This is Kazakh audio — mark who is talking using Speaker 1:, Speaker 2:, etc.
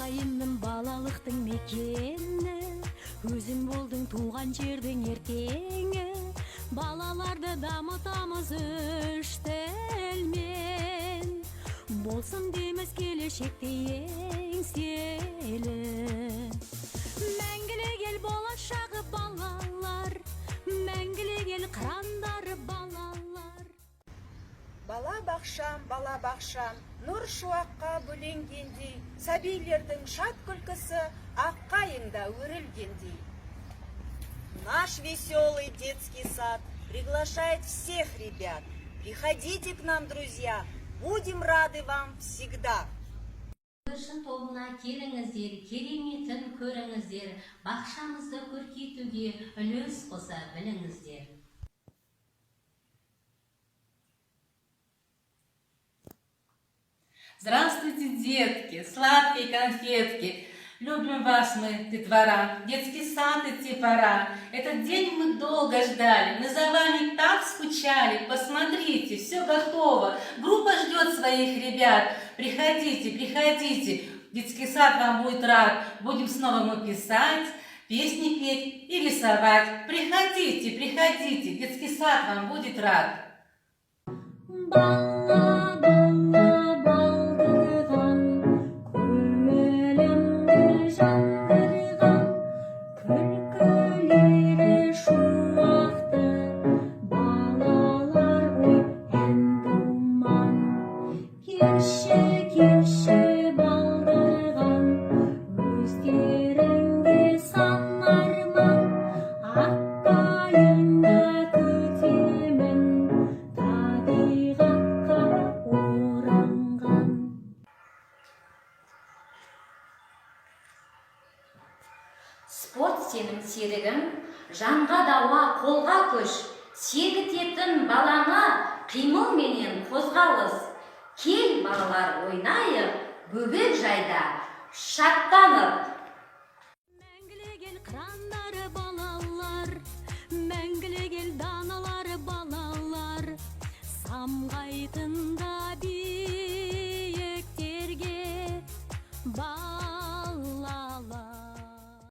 Speaker 1: Аққайыңның балалықтың мекені, өзің болдың туған жердің ертеңі. Балаларды дамытамыз үш тілмен, болсын дейміз келешекте еңселі. Мәңгілік ел болашағы балалар, мәңгілік ел қырандары балалар.
Speaker 2: Бала бақшам, нұр шуаққа бөленгендей, сәбилердің шат күлкісі аққайыңда өрілгендей. Наш веселый детский сад приглашает всех ребят. Приходите к нам, друзья, будем рады вам всегда.
Speaker 3: Көршін тобына келіңіздер, кереметін көріңіздер, бақшамызды көркейтуге үлес қоса біліңіздер.
Speaker 4: Здравствуйте, детки, сладкие конфетки. Любим вас мы, детвора, детский сад идти пора. Этот день мы долго ждали, мы за вами так скучали. Посмотрите, все готово, группа ждет своих ребят. Приходите, приходите, детский сад вам будет рад. Будем снова мы писать, песни петь и рисовать. Приходите, приходите, детский сад вам будет рад.
Speaker 3: Спорт сенің серігің, жанға дауа қолға күш, сергітетін балаңа қимыл менен қозғалыс. Кел балалар ойнайық, бөгет жайда шаттанып.
Speaker 1: Мәңгілік ел қырандары балалар, мәңгілік ел даналары балалар, самғайтын